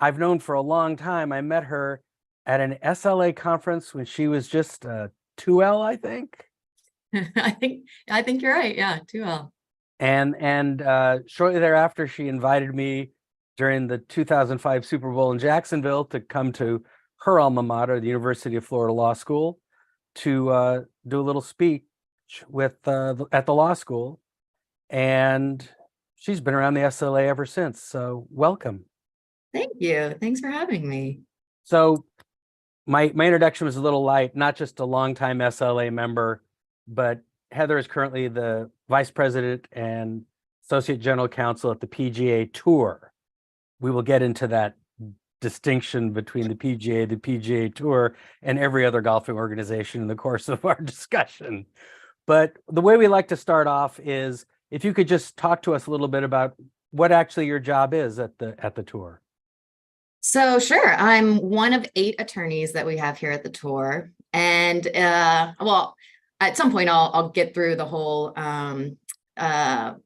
I've known for a long time. I met her at an SLA conference when she was just 2L, I think. I think you're right. Yeah, 2L. And shortly thereafter, she invited me during the 2005 Super Bowl in Jacksonville to come to her alma mater, the University of Florida Law School, to do a little speech with at the law school. And she's been around the SLA ever since. So welcome. Thank you. Thanks for having me. So my introduction was a little light, not just a longtime SLA member, but Heather is currently the vice president and associate general counsel at the PGA Tour. We will get into that distinction between the PGA Tour, and every other golfing organization in the course of our discussion. But the way we like to start off is if you could just talk to us a little bit about what actually your job is at the tour. So sure, I'm one of 8 attorneys that we have here at the tour. And well, at some point I'll get through the whole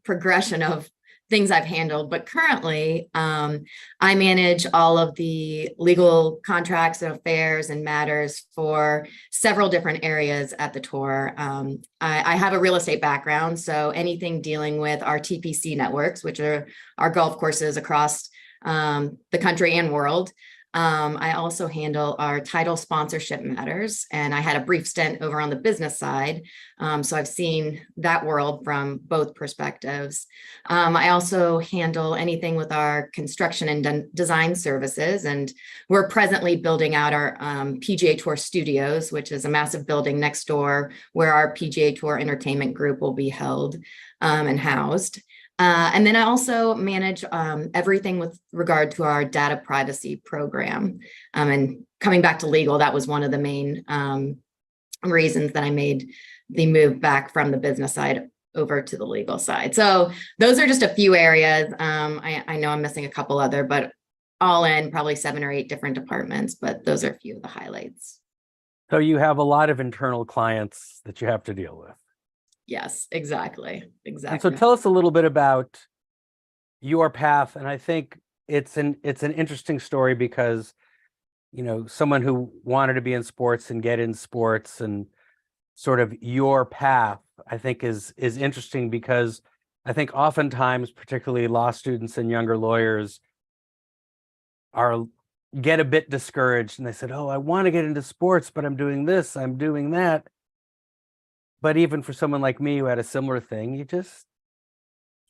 progression of things I've handled, but currently I manage all of the legal contracts and affairs and matters for several different areas at the tour. I have a real estate background, so anything dealing with our TPC networks, which are our golf courses across the country and world. I also handle our title sponsorship matters, and I had a brief stint over on the business side. So I've seen that world from both perspectives. I also handle anything with our construction and design services, and we're presently building out our PGA Tour Studios, which is a massive building next door where our PGA Tour Entertainment Group will be held and housed. And then I also manage everything with regard to our data privacy program. And coming back to legal, that was one of the main reasons that I made the move back from the business side over to the legal side. So those are just a few areas. I know I'm missing a couple other, but all in probably 7 or 8 different departments, but those are a few of the highlights. So you have a lot of internal clients that you have to deal with. Yes, exactly. And so Exactly. tell us a little bit about your path. And I think it's an interesting story because, you know, someone who wanted to be in sports and get in sports and sort of your path, I think is interesting because I think oftentimes, particularly law students and younger lawyers get a bit discouraged and they said, oh, I want to get into sports, but I'm doing this, I'm doing that. But even for someone like me who had a similar thing, you just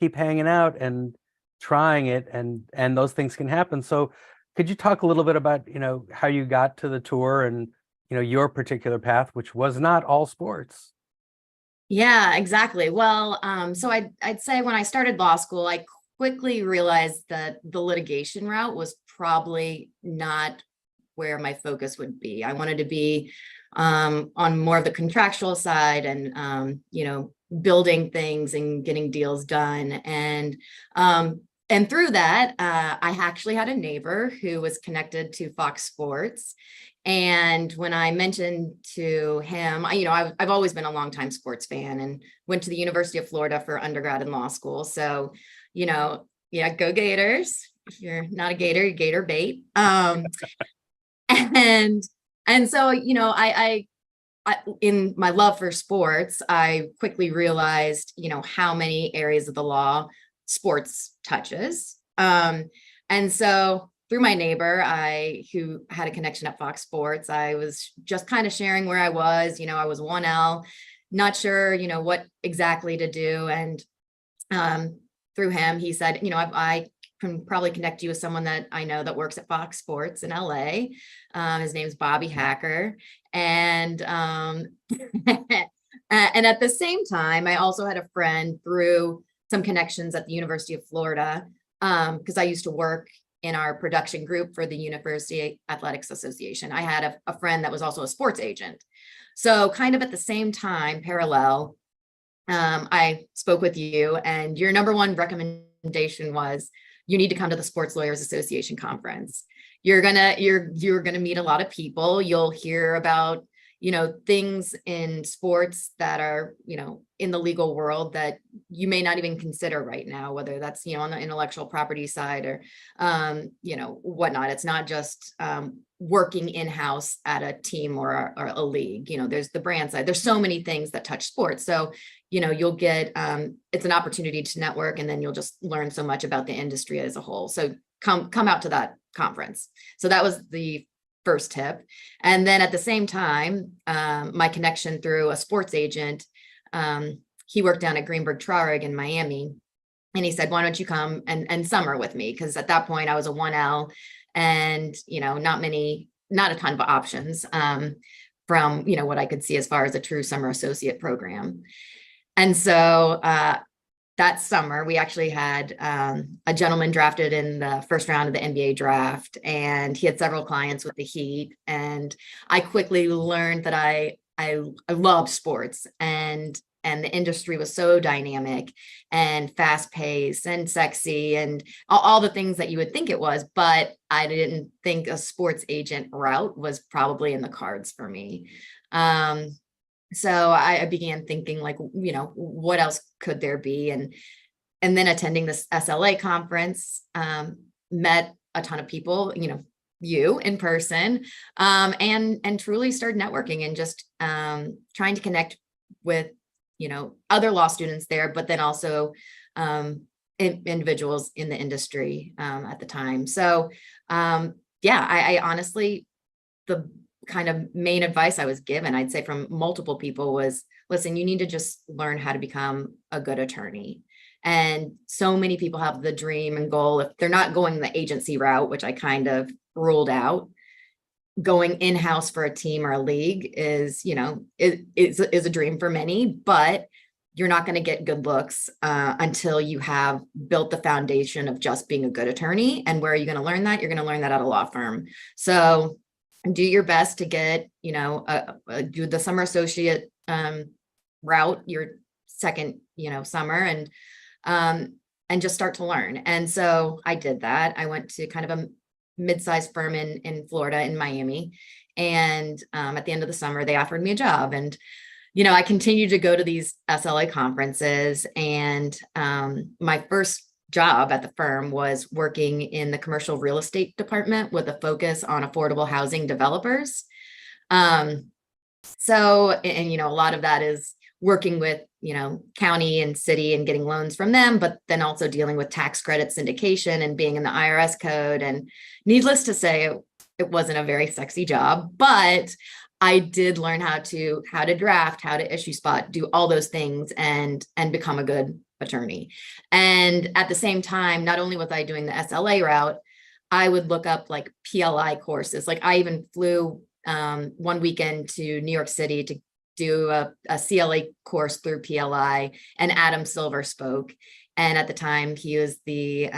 keep hanging out and trying it, and those things can happen. So could you talk a little bit about, you know, how you got to the tour and, you know, your particular path, which was not all sports? Yeah, exactly. Well, so I'd say when I started law school, I quickly realized that the litigation route was probably not where my focus would be. I wanted to be on more of the contractual side and building things and getting deals done. And through that, I actually had a neighbor who was connected to Fox Sports. And when I mentioned to him, I've always been a longtime sports fan and went to the University of Florida for undergrad and law school. So, yeah, go Gators. If you're not a Gator, you Gator bait. And so, I in my love for sports, I quickly realized, how many areas of the law sports touches. And so through my neighbor, who had a connection at Fox Sports, I was just kind of sharing where I was. I was 1L, not sure, what exactly to do. And through him, he said, I can probably connect you with someone that I know that works at Fox Sports in LA. His name's Bobby Hacker. And and at the same time, I also had a friend through some connections at the University of Florida, because I used to work in our production group for the University Athletics Association. I had a friend that was also a sports agent. So kind of at the same time, parallel, I spoke with you, and your number one recommendation was you need to come to the Sports Lawyers Association conference. You're gonna meet a lot of people. You'll hear about, things in sports that are, in the legal world that you may not even consider right now, whether that's, on the intellectual property side or, whatnot. It's not just working in-house at a team or a league. There's the brand side. There's so many things that touch sports. So, you'll get, it's an opportunity to network, and then you'll just learn so much about the industry as a whole. So come out to that conference. So that was the first tip. And then at the same time, my connection through a sports agent, he worked down at Greenberg Traurig in Miami. And he said, why don't you come and summer with me? Because at that point I was a 1L and, not a ton of options from, what I could see as far as a true summer associate program. And so that summer, we actually had a gentleman drafted in the first round of the NBA draft, and he had several clients with the Heat. And I quickly learned that I loved sports, and the industry was so dynamic and fast paced and sexy and all the things that you would think it was. But I didn't think a sports agent route was probably in the cards for me. So I began thinking like, what else could there be? And then attending this SLA conference, met a ton of people, you in person, and truly started networking and just trying to connect with, other law students there, but then also individuals in the industry at the time. So I honestly, the kind of main advice I was given, I'd say from multiple people, was, listen, you need to just learn how to become a good attorney. And so many people have the dream and goal, if they're not going the agency route, which I kind of ruled out, going in-house for a team or a league is a dream for many, but you're not going to get good looks until you have built the foundation of just being a good attorney. And where are you going to learn that? You're going to learn that at a law firm. So do your best to get, do the summer associate route, your second, summer, and just start to learn. And so I did that. I went to kind of a mid-sized firm in Florida, in Miami. And at the end of the summer, they offered me a job. And, I continued to go to these SLA conferences. And my first job at the firm was working in the commercial real estate department with a focus on affordable housing developers. So, a lot of that is working with, county and city and getting loans from them, but then also dealing with tax credit syndication and being in the IRS code. And needless to say, it wasn't a very sexy job, but I did learn how to draft, how to issue spot, do all those things and become a good attorney. And at the same time, not only was I doing the SLA route, I would look up like PLI courses. Like I even flew one weekend to New York City to do a CLA course through PLI, and Adam Silver spoke. And at the time he was the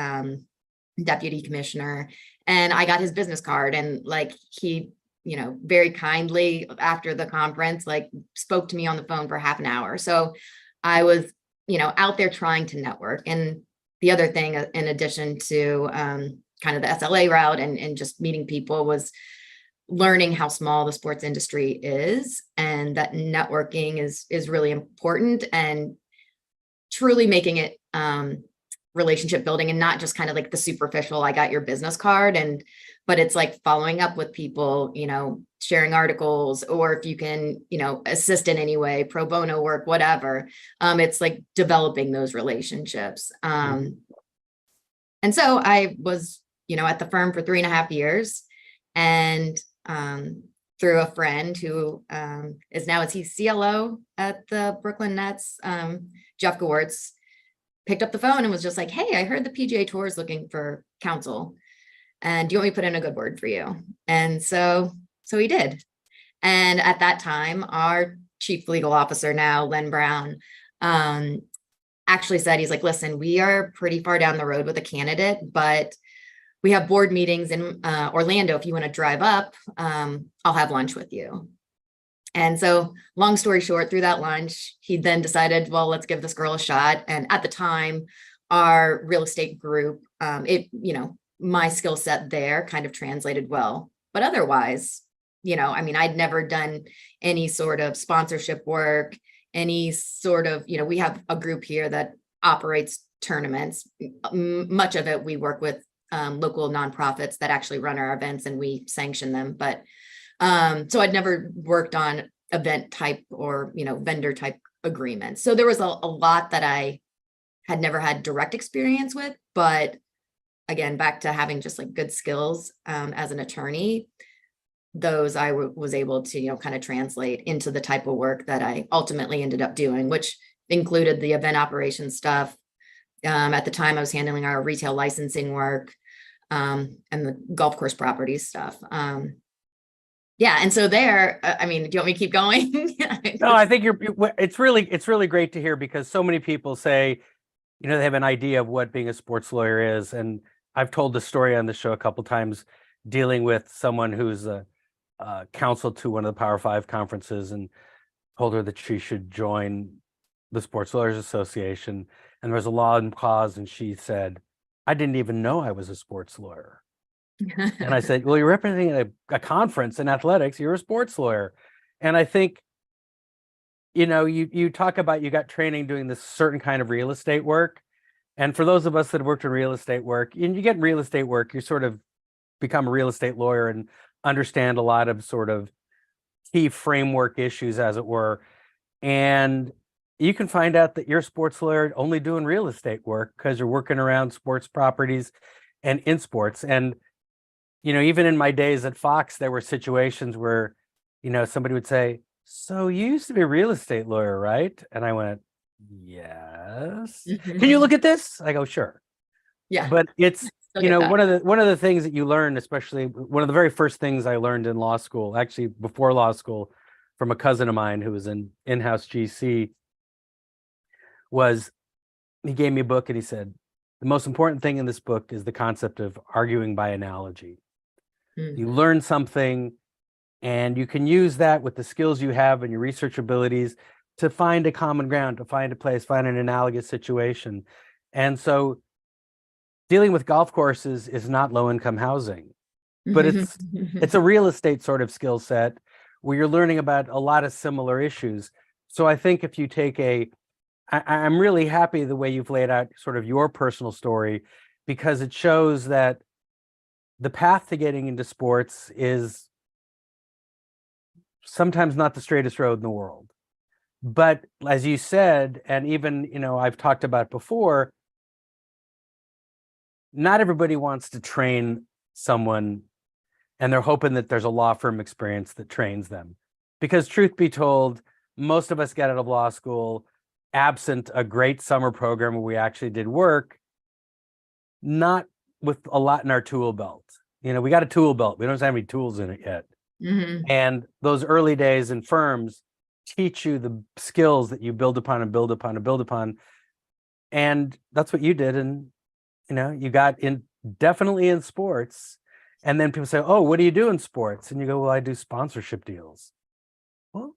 deputy commissioner, and I got his business card, and like he, very kindly after the conference, like spoke to me on the phone for half an hour. So I was, out there trying to network. And the other thing, in addition to kind of the SLA route and just meeting people, was learning how small the sports industry is, and that networking is really important, and truly making it relationship building, and not just kind of like the superficial, I got your business card, but it's like following up with people, sharing articles, or if you can, assist in any way, pro bono work, whatever. It's like developing those relationships. And so I was, at the firm for 3.5 years, and through a friend who is now CLO at the Brooklyn Nets, Jeff Gewertz, picked up the phone and was just like, hey, I heard the PGA Tour is looking for counsel, and do you want me to put in a good word for you? And so he did. And at that time, our chief legal officer now, Len Brown, actually said, he's like, listen, we are pretty far down the road with a candidate, but we have board meetings in Orlando. If you want to drive up, I'll have lunch with you. And so long story short, through that lunch, he then decided, well, let's give this girl a shot. And at the time, our real estate group, my skill set there kind of translated well, but otherwise, I mean, I'd never done any sort of sponsorship work, any sort of, we have a group here that operates tournaments. Much of it, we work with local nonprofits that actually run our events and we sanction them. But so I'd never worked on event type or, vendor type agreements. So there was a lot that I had never had direct experience with, but again, back to having just like good skills as an attorney, those I was able to, kind of translate into the type of work that I ultimately ended up doing, which included the event operations stuff. At the time I was handling our retail licensing work and the golf course properties stuff. Yeah. And so there, I mean, do you want me to keep going? No, I think it's really great to hear, because so many people say, they have an idea of what being a sports lawyer is. And I've told the story on the show a couple times, dealing with someone who's a counsel to one of the Power 5 conferences, and told her that she should join the Sports Lawyers Association. And there was a law and cause, and she said, I didn't even know I was a sports lawyer. And I said, well, you're representing a conference in athletics, you're a sports lawyer. And I think, you talk about, you got training doing this certain kind of real estate work. And for those of us that have worked in real estate work, and you get in real estate work, you sort of become a real estate lawyer and understand a lot of sort of key framework issues, as it were. And you can find out that you're a sports lawyer only doing real estate work because you're working around sports properties and in sports. And, even in my days at Fox, there were situations where, somebody would say, so you used to be a real estate lawyer, right? And I went, yes. Can you look at this? I go, sure. Yeah. But it's, one of the things that you learn, especially one of the very first things I learned in law school, actually before law school, from a cousin of mine who was in-house GC, was he gave me a book and he said, the most important thing in this book is the concept of arguing by analogy. You learn something and you can use that with the skills you have and your research abilities to find a common ground, to find a place, find an analogous situation. And so dealing with golf courses is not low-income housing, but it's a real estate sort of skill set where you're learning about a lot of similar issues. So I think if you take I'm really happy the way you've laid out sort of your personal story, because it shows that the path to getting into sports is sometimes not the straightest road in the world. But as you said, and even, I've talked about before, not everybody wants to train someone and they're hoping that there's a law firm experience that trains them. Because truth be told, most of us get out of law school absent a great summer program where we actually did work, not with a lot in our tool belt. We got a tool belt. We don't have any tools in it yet. And those early days in firms teach you the skills that you build upon and build upon and build upon. And that's what you did. And, you got in definitely in sports. And then people say, oh, what do you do in sports? And you go, well, I do sponsorship deals. Well,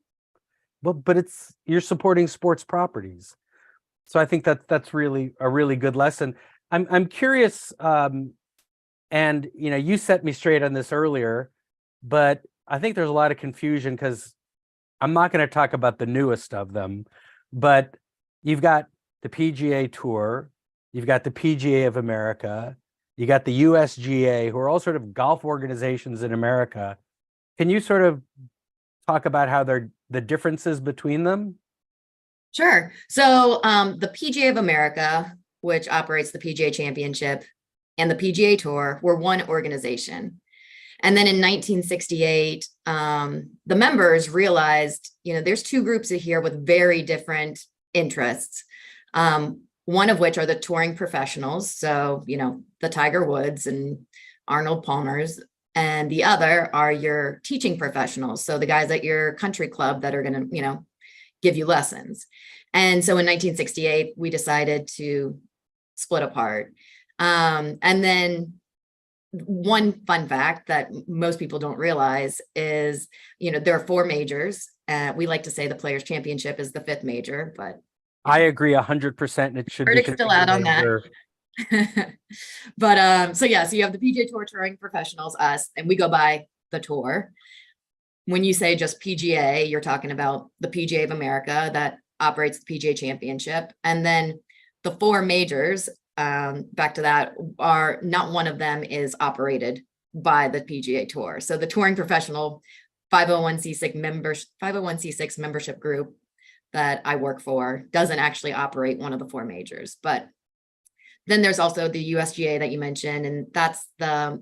but you're supporting sports properties. So I think that's really a really good lesson. I'm curious, and you set me straight on this earlier, but I think there's a lot of confusion because I'm not going to talk about the newest of them, but you've got the PGA Tour, you've got the PGA of America, you got the USGA, who are all sort of golf organizations in America. Can you sort of talk about how the differences between them? Sure. So the PGA of America, which operates the PGA Championship, and the PGA Tour were one organization. And then in 1968, the members realized, there's two groups here with very different interests. One of which are the touring professionals. So, the Tiger Woods and Arnold Palmers. And the other are your teaching professionals. So the guys at your country club that are going to, give you lessons. And so in 1968, we decided to split apart. And then one fun fact that most people don't realize is, there are 4 majors. We like to say the Players Championship is the 5th major, but I agree 100%. And it should be still out on that. But so you have the PGA Tour touring professionals, us, and we go by the tour. when you say just PGA, you're talking about the PGA of America that operates the PGA Championship. And then the four majors, back to that, are not one of them is operated by the PGA Tour. So the touring professional 501c6 membership group that I work for doesn't actually operate one of the four majors. But then there's also the USGA that you mentioned, and that's the,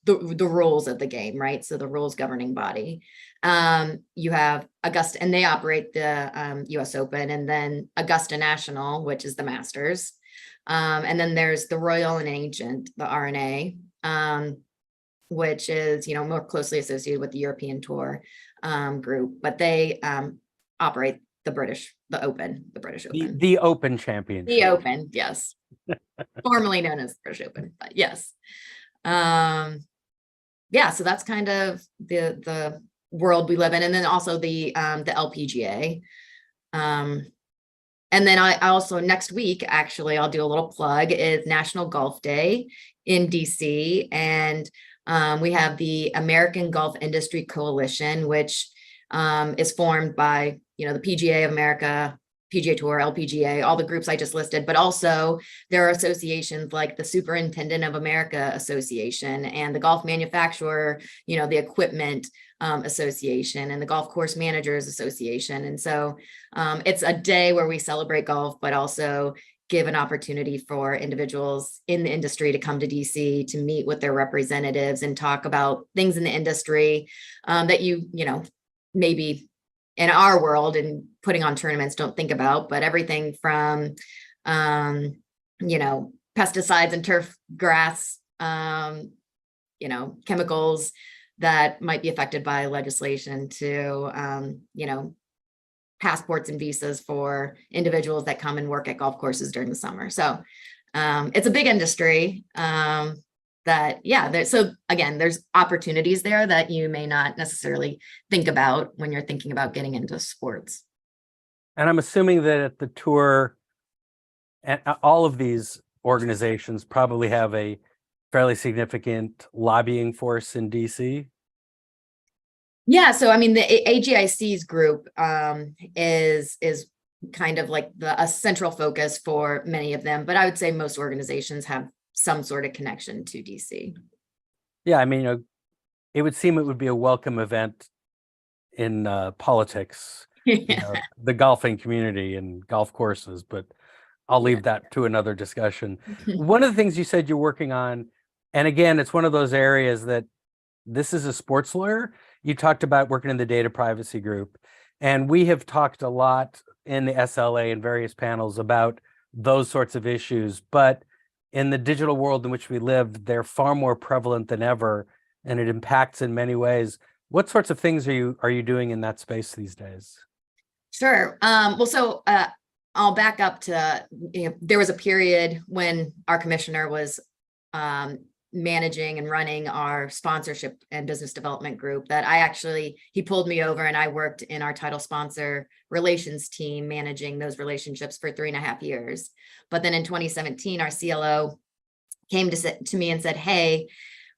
the rules of the game, right? So the rules governing body. You have Augusta, and they operate the US Open, and then Augusta National, which is the Masters. And then there's the Royal and Ancient, the R&A, which is, more closely associated with the European Tour group, but they operate the British Open. The Open Championship. The Open, yes. Formerly known as British Open, but yes. Yeah, so that's kind of the world we live in. And then also the LPGA. And then I also, next week, actually, I'll do a little plug, is National Golf Day in DC. And we have the American Golf Industry Coalition, which is formed by, the PGA of America, PGA Tour, LPGA, all the groups I just listed, but also there are associations like the Superintendent of America Association and the Golf Manufacturer, the Equipment Association and the Golf Course Managers Association. And so it's a day where we celebrate golf, but also give an opportunity for individuals in the industry to come to DC to meet with their representatives and talk about things in the industry that maybe in our world and putting on tournaments don't think about, but everything from, pesticides and turf grass, chemicals that might be affected by legislation to, passports and visas for individuals that come and work at golf courses during the summer. So it's a big industry so again, there's opportunities there that you may not necessarily think about when you're thinking about getting into sports. And I'm assuming that at the tour, and all of these organizations probably have a fairly significant lobbying force in DC. Yeah, so I mean, the AGIC's group is kind of like a central focus for many of them, but I would say most organizations have some sort of connection to DC. Yeah, I mean, it would seem it would be a welcome event in politics, the golfing community and golf courses, but I'll leave that to another discussion. One of the things you said you're working on, and again, it's one of those areas that this is a sports lawyer. You talked about working in the data privacy group, and we have talked a lot in the SLA and various panels about those sorts of issues, but in the digital world in which we live, they're far more prevalent than ever, and it impacts in many ways. What sorts of things are you doing in that space these days? Sure. So I'll back up to, there was a period when our commissioner was managing and running our sponsorship and business development group that he pulled me over and I worked in our title sponsor relations team, managing those relationships for 3.5 years. But then in 2017, our CLO came to me and said, hey,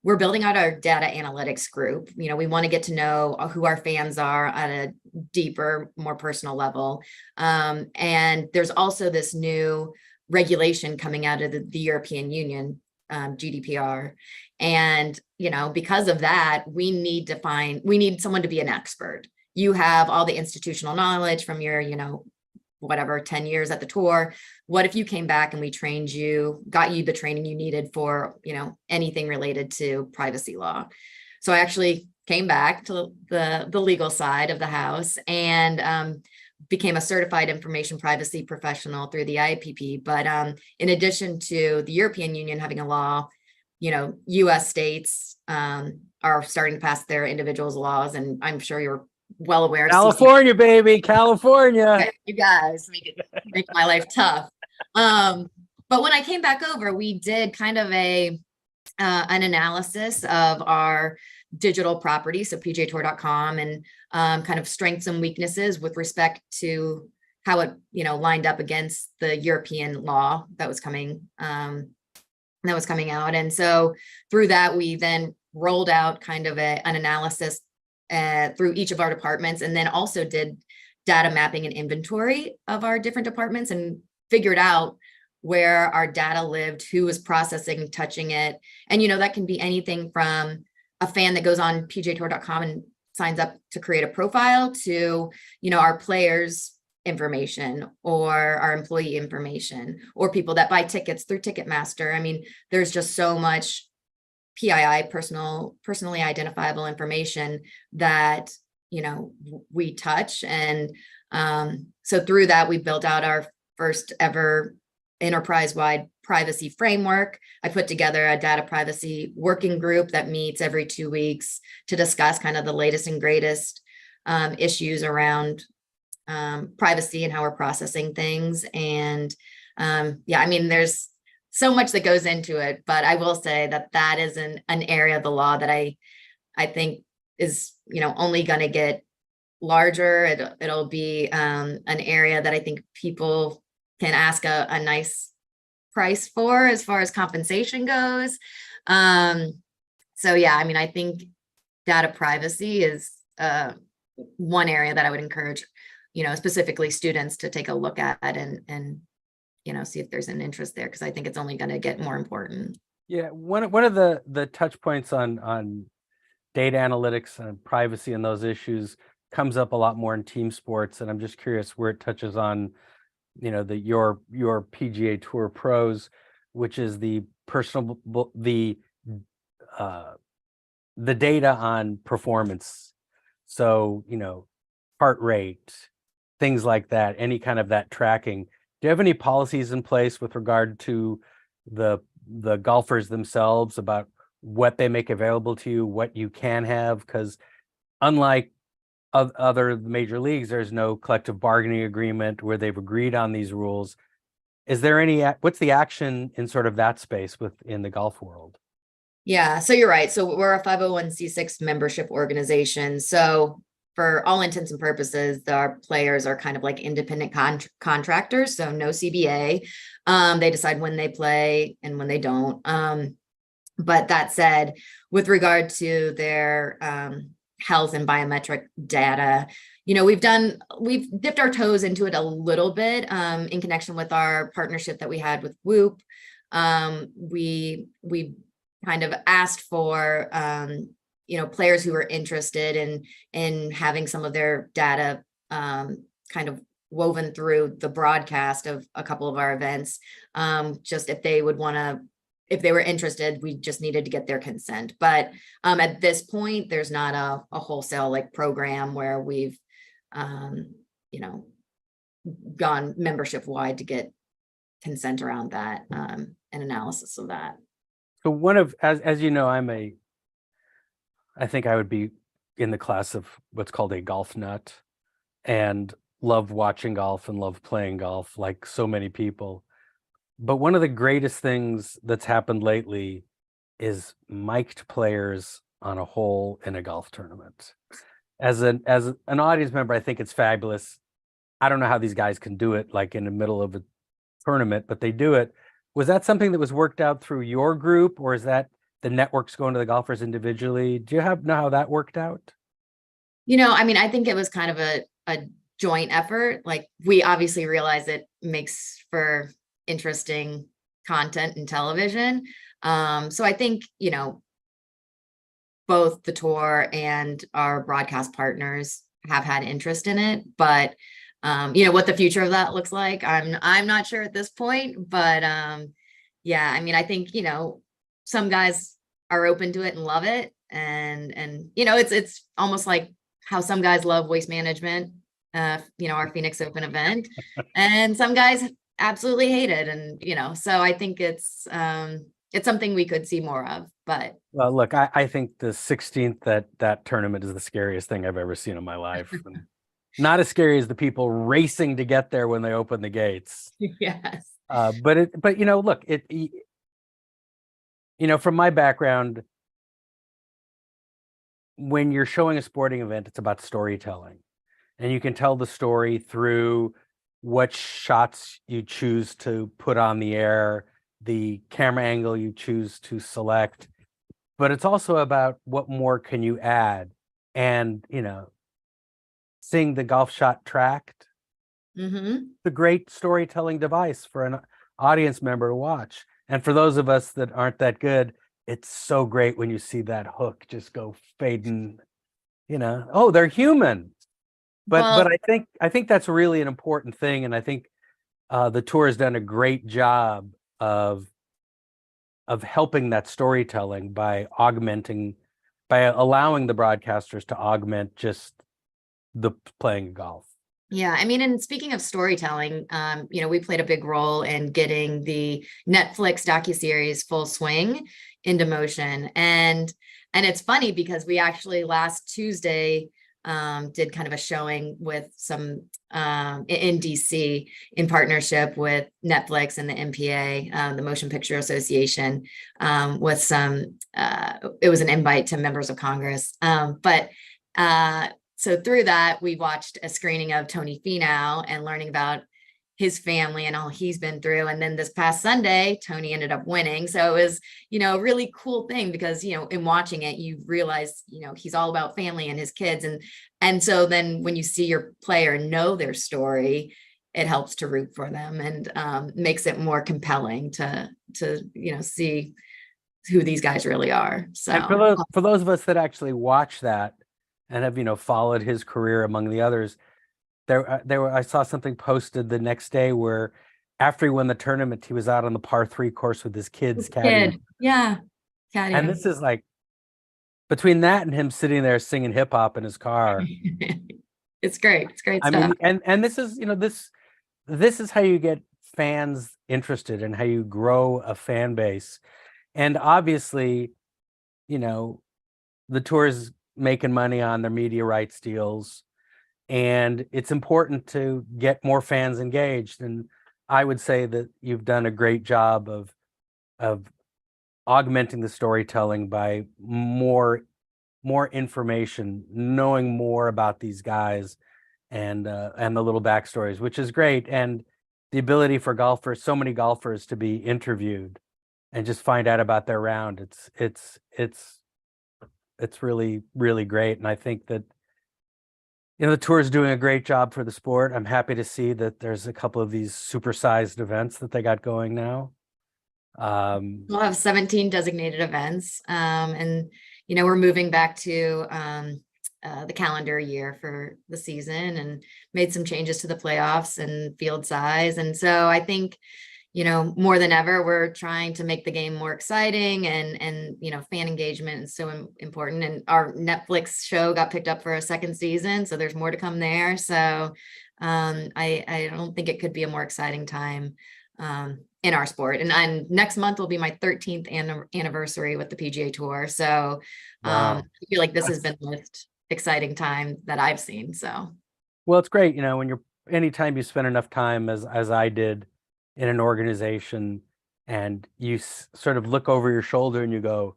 we're building out our data analytics group. We want to get to know who our fans are at a deeper, more personal level. And there's also this new regulation coming out of the European Union, GDPR. And, because of that, we need someone to be an expert. You have all the institutional knowledge from your, 10 years at the tour. What if you came back and we trained you, got you the training you needed for, anything related to privacy law? So I actually came back to the legal side of the house and became a certified information privacy professional through the IAPP. But in addition to the European Union having a law, US states are starting to pass their individuals laws, and I'm sure you're well aware. California, baby, California. You guys make my life tough. But when I came back over, we did kind of an analysis of our digital property, so PGAtour.com, and kind of strengths and weaknesses with respect to how it, lined up against the European law that was coming out. And so through that, we then rolled out kind of an analysis through each of our departments, and then also did data mapping and inventory of our different departments and figured out where our data lived, who was processing, touching it. And, that can be anything from a fan that goes on pgatour.com and signs up to create a profile to, our players' information or our employee information, or people that buy tickets through Ticketmaster. I mean, there's just so much PII, personally identifiable information that, we touch. And so through that, we built out our first ever enterprise-wide privacy framework. I put together a data privacy working group that meets every 2 weeks to discuss kind of the latest and greatest issues around privacy and how we're processing things. And I mean, there's so much that goes into it, but I will say that is an area of the law that I think is, only going to get larger. It'll be an area that I think people can ask a nice price for as far as compensation goes. So yeah, I mean, I think data privacy is one area that I would encourage, specifically students to take a look at and see if there's an interest there, because I think it's only going to get more important. Yeah, one of the touch points on data analytics and privacy and those issues comes up a lot more in team sports, and I'm just curious where it touches on, your PGA Tour Pros, which is the data on performance. So, heart rate, things like that, any kind of that tracking. Do you have any policies in place with regard to the golfers themselves about what they make available to you, what you can have? Because unlike other major leagues, there's no collective bargaining agreement where they've agreed on these rules. Is there what's the action in sort of that space within the golf world? Yeah, so you're right. So we're a 501c6 membership organization. So for all intents and purposes, our players are kind of like independent contractors. So no CBA. They decide when they play and when they don't. But that said, with regard to their health and biometric data, we've dipped our toes into it a little bit in connection with our partnership that we had with Whoop. We kind of asked for players who were interested in having some of their data kind of woven through the broadcast of a couple of our events. Just if they were interested, we just needed to get their consent. But at this point, there's not a wholesale program where we've gone membership wide to get consent around that and analysis of that. So as you know, I think I would be in the class of what's called a golf nut, and love watching golf and love playing golf like so many people. But one of the greatest things that's happened lately is mic'd players on a hole in a golf tournament. As an audience member, I think it's fabulous. I don't know how these guys can do it like in the middle of a tournament, but they do it. Was that something that was worked out through your group, or is that the networks going to the golfers individually? Do you know how that worked out? I mean, I think it was kind of a joint effort. Like, we obviously realize it makes for interesting content in television. So I think, both the tour and our broadcast partners have had interest in it, but what the future of that looks like, I'm not sure at this point. But yeah, I mean, I think, some guys are open to it and love it. And it's almost like how some guys love Waste Management, our Phoenix Open event, and some guys absolutely hate it. And, so I think it's something we could see more of. But well, look, I think the 16th that tournament is the scariest thing I've ever seen in my life. And not as scary as the people racing to get there when they open the gates. yes. But look, from my background, when you're showing a sporting event, it's about storytelling, and you can tell the story through what shots you choose to put on the air, the camera angle you choose to select, but it's also about what more can you add. and, seeing the golf shot tracked. Mm-hmm. It's a great storytelling device for an audience member to watch. And for those of us that aren't that good, it's so great when you see that hook just go fading, oh, they're human. But Well, I think that's really an important thing. And I think the tour has done a great job of helping that storytelling by allowing the broadcasters to augment just the playing of golf. yeah, I mean, and speaking of storytelling, we played a big role in getting the Netflix docuseries Full Swing into motion. And it's funny because we actually last Tuesday did kind of a showing with some in DC in partnership with Netflix and the MPA, the Motion Picture Association, with some, it was an invite to members of Congress. So through that, we watched a screening of Tony Finau and learning about his family and all he's been through. And then this past Sunday, Tony ended up winning. So it was, a really cool thing because, in watching it, you realize, he's all about family and his kids. And so then when you see your player know their story, it helps to root for them and makes it more compelling to see who these guys really are. So And for those of us that actually watch that and have, followed his career among the others, I saw something posted the next day where after he won the tournament, he was out on the par 3 course with his kids caddying. Yeah. And this is like between that and him sitting there singing hip hop in his car. It's great. It's great I stuff. mean, and this is, this is how you get fans interested and how you grow a fan base. And obviously, the tour's making money on their media rights deals, and it's important to get more fans engaged. And I would say that you've done a great job of augmenting the storytelling by more information, knowing more about these guys and the little backstories, which is great. And the ability for so many golfers to be interviewed and just find out about their round. It's really, really great. And I think that, the tour is doing a great job for the sport. I'm happy to see that there's a couple of these supersized events that they got going now. We'll have 17 designated events. And, we're moving back to the calendar year for the season and made some changes to the playoffs and field size. And so I think, more than ever, we're trying to make the game more exciting and fan engagement is so important. And our Netflix show got picked up for a second season, so there's more to come there. So I don't think it could be a more exciting time in our sport. And next month will be my 13th anniversary with the PGA Tour. So Wow. I feel like this has been the most exciting time that I've seen. So, well, it's great, when anytime you spend enough time as I did in an organization and you sort of look over your shoulder and you go,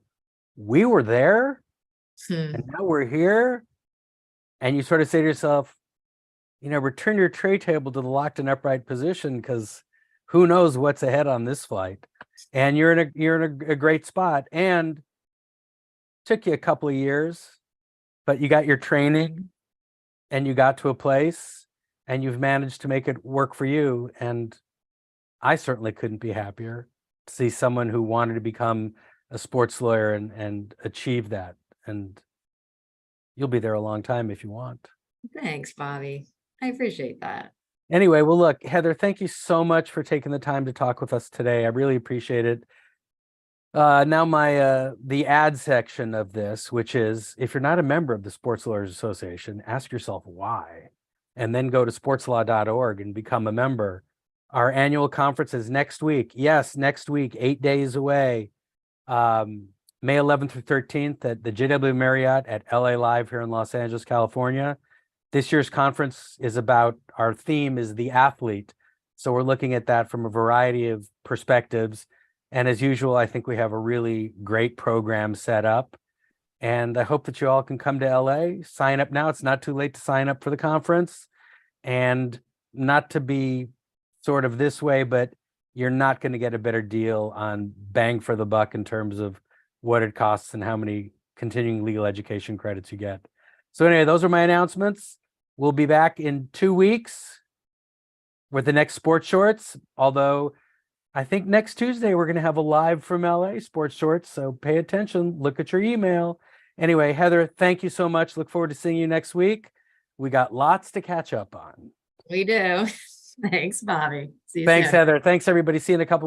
we were there and now we're here. And you sort of say to yourself, return your tray table to the locked and upright position because who knows what's ahead on this flight. And you're in a great spot. And took you a couple of years, but you got your training and you got to a place and you've managed to make it work for you. And I certainly couldn't be happier to see someone who wanted to become a sports lawyer and achieve that. And you'll be there a long time if you want. Thanks, Bobby. I appreciate that. Anyway, well, look, Heather, thank you so much for taking the time to talk with us today. I really appreciate it. Now the ad section of this, which is if you're not a member of the Sports Lawyers Association, ask yourself why, and then go to sportslaw.org and become a member. Our annual conference is next week. Yes, next week, 8 days away. May 11th through 13th at the JW Marriott at LA Live here in Los Angeles, California. This year's conference is our theme is the athlete. So we're looking at that from a variety of perspectives. And as usual, I think we have a really great program set up. And I hope that you all can come to LA, sign up now. It's not too late to sign up for the conference. And not to be sort of this way, but you're not going to get a better deal on bang for the buck in terms of what it costs and how many continuing legal education credits you get. So anyway, those are my announcements. We'll be back in 2 weeks with the next Sports Shorts. Although I think next Tuesday we're going to have a live from LA Sports Shorts. So pay attention. Look at your email. Anyway, Heather, thank you so much. Look forward to seeing you next week. We got lots to catch up on. We do. Thanks, Bobby. See you Thanks, soon. Heather. Thanks, everybody. See you in a couple